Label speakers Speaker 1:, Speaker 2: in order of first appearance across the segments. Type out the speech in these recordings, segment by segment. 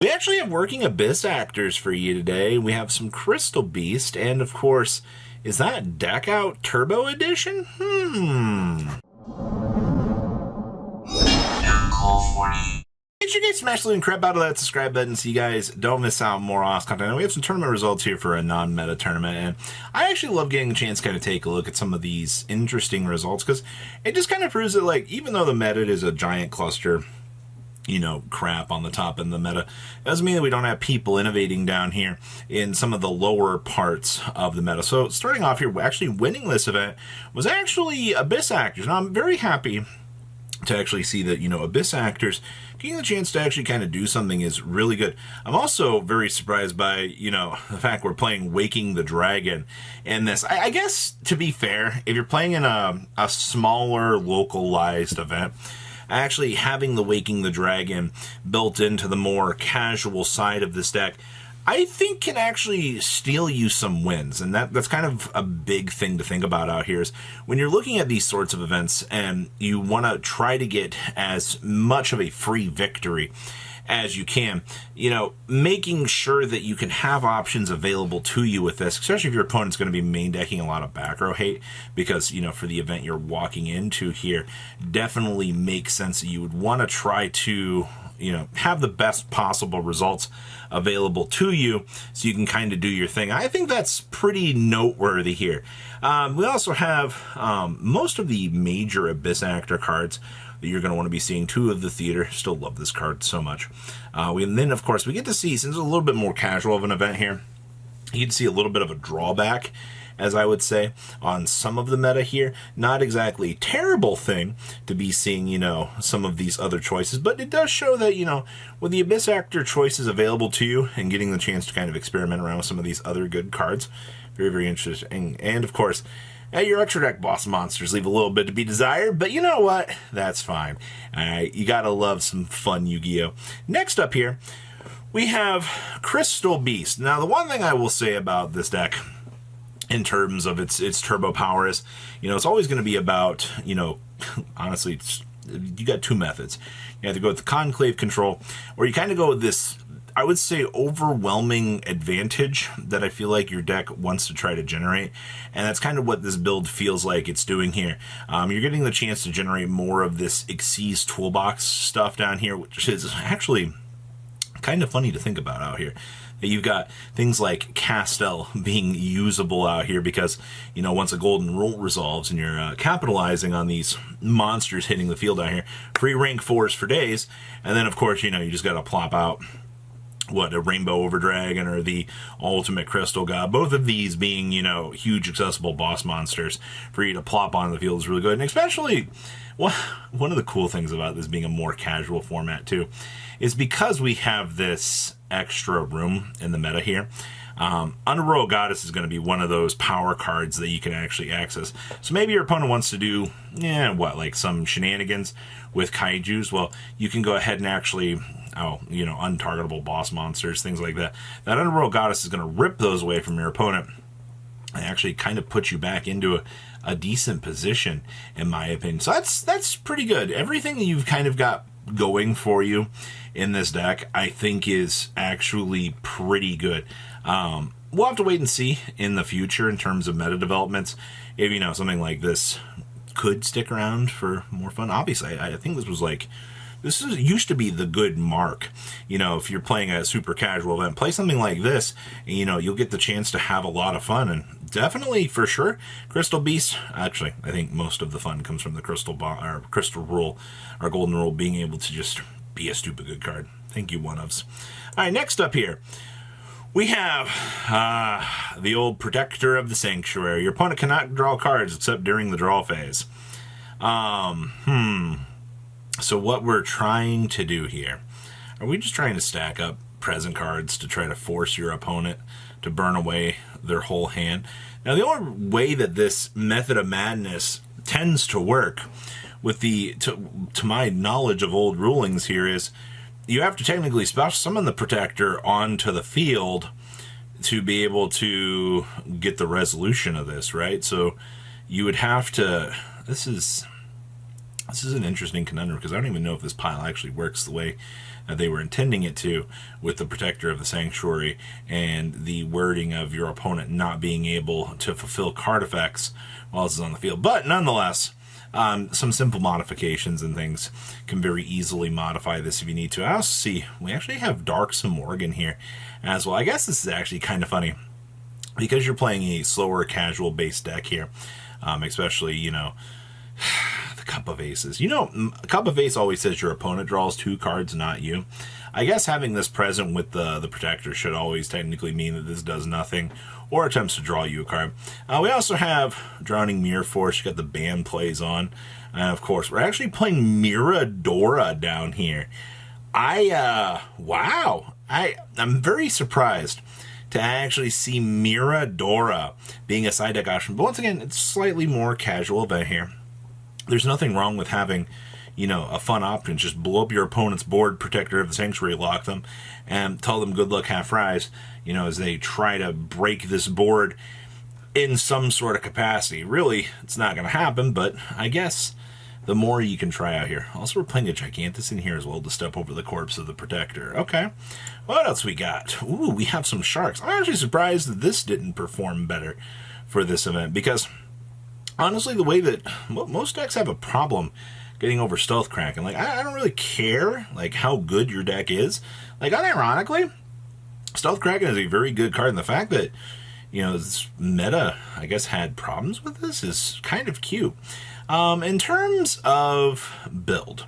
Speaker 1: We actually have working Abyss actors for you today. We have some Crystal Beast, and of course, is that Deck Out Turbo Edition? Make sure you guys smash the link, crap out of that subscribe button so you guys don't miss out on more awesome content. We have some tournament results here for a non-meta tournament, and I actually love getting a chance to kind of take a look at some of these interesting results, because it just kind of proves that, like, even though the meta is a giant cluster, crap on the top end of the meta, doesn't mean that we don't have people innovating down here in some of the lower parts of the meta. So starting off here, actually winning this event was actually Abyss Actors. Now I'm very happy to actually see that, Abyss Actors getting the chance to actually kind of do something is really good. I'm also very surprised by, the fact we're playing Waking the Dragon in this. I guess, to be fair, if you're playing in a smaller localized event, actually having the Waking the Dragon built into the more casual side of this deck, I think can actually steal you some wins. And that's kind of a big thing to think about out here, is when you're looking at these sorts of events and you want to try to get as much of a free victory as you can, making sure that you can have options available to you with this, especially if your opponent's going to be main decking a lot of back row hate, because, for the event you're walking into here, definitely makes sense that you would want to try to, have the best possible results available to you so you can kind of do your thing. I think that's pretty noteworthy here. We also have most of the major Abyss Actor cards that you're going to want to be seeing. Two of the theater. Still love this card so much. And then, of course, we get to see, since it's a little bit more casual of an event here, you can see a little bit of a drawback, as I would say, on some of the meta here. Not exactly a terrible thing to be seeing, some of these other choices, but it does show that, with the Abyss Actor choices available to you and getting the chance to kind of experiment around with some of these other good cards, very, very interesting. And, of course, your extra deck boss monsters leave a little bit to be desired, but you know what? That's fine. You gotta love some fun Yu-Gi-Oh! Next up here, we have Crystal Beast. Now, the one thing I will say about this deck, in terms of its turbo power, is, it's always going to be about, honestly, you got two methods. You have to go with the conclave control, or you kind of go with this, I would say, overwhelming advantage that I feel like your deck wants to try to generate. And that's kind of what this build feels like it's doing here. You're getting the chance to generate more of this Xyz toolbox stuff down here, which is actually kind of funny to think about out here. You've got things like Castel being usable out here because, once a golden rule resolves and you're capitalizing on these monsters hitting the field out here, free rank 4s for days. And then, of course, you just got to plop out a Rainbow Overdragon or the Ultimate Crystal God. Both of these being, huge accessible boss monsters for you to plop on the field is really good. And especially, one of the cool things about this being a more casual format, too, is because we have this extra room in the meta here. Underworld Goddess is going to be one of those power cards that you can actually access. So maybe your opponent wants to do, like some shenanigans with kaijus. Well, you can go ahead and actually, untargetable boss monsters, things like that. That Underworld Goddess is going to rip those away from your opponent and actually kind of put you back into a decent position, in my opinion. So that's pretty good. Everything that you've kind of got going for you in this deck, I think, is actually pretty good. We'll have to wait and see in the future in terms of meta developments if, something like this could stick around for more fun. Obviously, I think this used to be the good mark. If you're playing a super casual event, play something like this, and, you'll get the chance to have a lot of fun. And definitely, for sure, Crystal Beast. Actually, I think most of the fun comes from the Crystal Rule, or Golden Rule, being able to just be a stupid good card. Thank you, one-ofs. All right, next up here, we have the old Protector of the Sanctuary. Your opponent cannot draw cards except during the draw phase. So what we're trying to do here, are we just trying to stack up present cards to try to force your opponent to burn away their whole hand? Now, the only way that this method of madness tends to work, with to my knowledge of old rulings here, is you have to technically special summon the Protector onto the field to be able to get the resolution of this, right? So you would have to, this is This is an interesting conundrum because I don't even know if this pile actually works the way they were intending it to, with the Protector of the Sanctuary and the wording of your opponent not being able to fulfill card effects while this is on the field. But nonetheless, some simple modifications and things can very easily modify this if you need to. I also see we actually have Dark Morgan here as well. I guess this is actually kind of funny because you're playing a slower casual based deck here, especially, you know, the Cup of Aces. You know, Cup of Ace always says your opponent draws 2 cards, not you. I guess having this present with the Protector should always technically mean that this does nothing or attempts to draw you a card. We also have Drowning Mirror Force. You got the band plays on. And of course, we're actually playing Miradora down here. Wow. I'm very surprised to actually see Miradora being a side deck option. But once again, it's slightly more casual event here. There's nothing wrong with having, you know, a fun option. Just blow up your opponent's board, Protector of the Sanctuary, lock them, and tell them good luck, have fries, you know, as they try to break this board in some sort of capacity. Really, it's not going to happen, but I guess the more you can try out here. Also, we're playing a Gigantus in here as well to step over the corpse of the Protector. Okay, what else we got? Ooh, we have some Sharks. I'm actually surprised that this didn't perform better for this event, because honestly, the way that most decks have a problem getting over Stealth Kraken. Like, I don't really care, like, how good your deck is. Like, unironically, Stealth Kraken is a very good card, and the fact that, you know, this meta, I guess, had problems with this is kind of cute. In terms of build,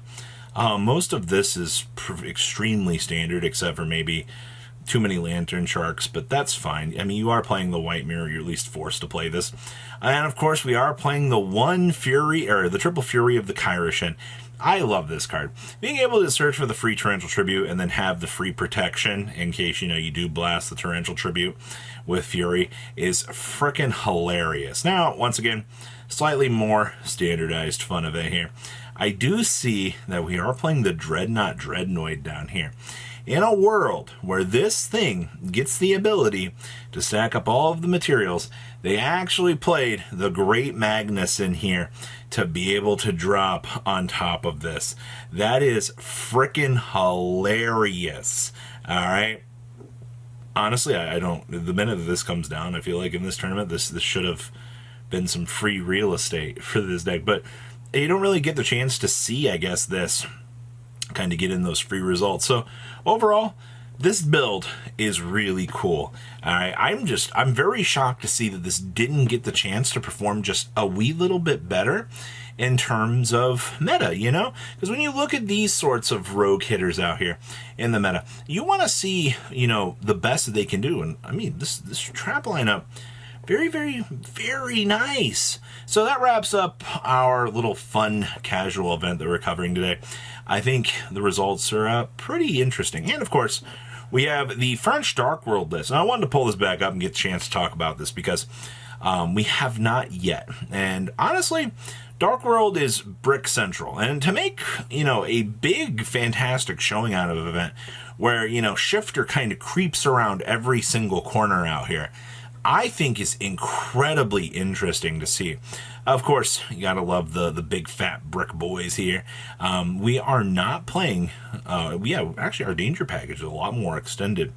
Speaker 1: most of this is extremely standard, except for maybe too many Lantern Sharks, but that's fine. I mean, you are playing the White Mirror, you're at least forced to play this. And of course, we are playing the one Fury, or the Triple Fury of the Kairishin. I love this card. Being able to search for the free Torrential Tribute and then have the free protection in case, you know, you do blast the Torrential Tribute with Fury is frickin' hilarious. Now, once again, slightly more standardized fun of it here. I do see that we are playing the Dreadnought Dreadnoid down here. In a world where this thing gets the ability to stack up all of the materials, they actually played the Great Magnus in here to be able to drop on top of this. That is frickin' hilarious. All right. Honestly, I don't. The minute that this comes down, I feel like in this tournament, this should have been some free real estate for this deck. But you don't really get the chance to see, I guess, this kind of get in those free results. So overall, this build is really cool. All right, I'm very shocked to see that this didn't get the chance to perform just a wee little bit better in terms of meta, you know? Because when you look at these sorts of rogue hitters out here in the meta, you want to see, you know, the best that they can do. And I mean, this trap lineup, very, very, very nice. So that wraps up our little fun casual event that we're covering today. I think the results are pretty interesting. And of course, we have the French Dark World list. And I wanted to pull this back up and get a chance to talk about this because we have not yet. And honestly, Dark World is brick central. And to make, you know, a big, fantastic showing out of an event where, you know, Shifter kind of creeps around every single corner out here, I think is incredibly interesting to see. Of course, you gotta love the big fat brick boys here. We are not playing, actually our danger package is a lot more extended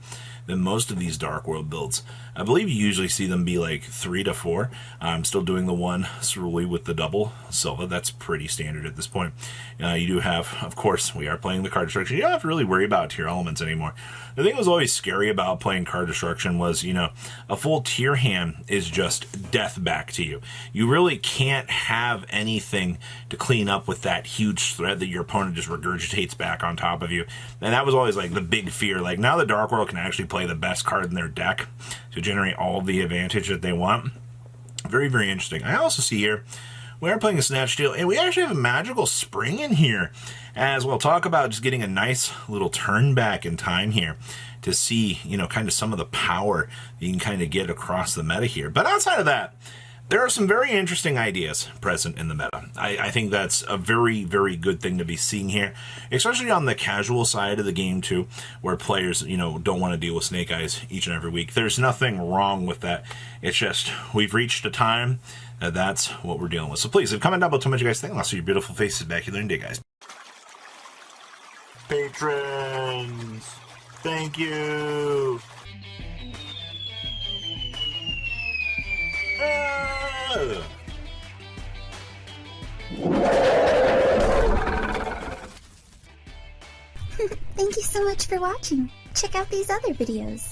Speaker 1: than most of these Dark World builds. I believe you usually see them be like 3 to 4. I'm still doing the one Cerulean with the double Silva. That's pretty standard at this point. You do have, of course, we are playing the card destruction. You don't have to really worry about tier elements anymore. The thing that was always scary about playing card destruction was, you know, a full tier hand is just death back to you. You really can't have anything to clean up with that huge threat that your opponent just regurgitates back on top of you. And that was always like the big fear. Like now the Dark World can actually play the best card in their deck to generate all the advantage that they want. Very, very interesting. I also see here we are playing a Snatch Steal, and we actually have a Magical Spring in here as we'll talk about just getting a nice little turn back in time here to see, you know, kind of some of the power you can kind of get across the meta here. But outside of that, There are some very interesting ideas present in the meta. I think that's a very, very good thing to be seeing here, especially on the casual side of the game, too, where players, don't want to deal with Snake Eyes each and every week. There's nothing wrong with that. It's just, we've reached a time that that's what we're dealing with. So please, comment down below, tell me what you guys think. I'll see your beautiful faces back here in the day, guys. Patrons, thank you.
Speaker 2: Thank you so much for watching. Check out these other videos.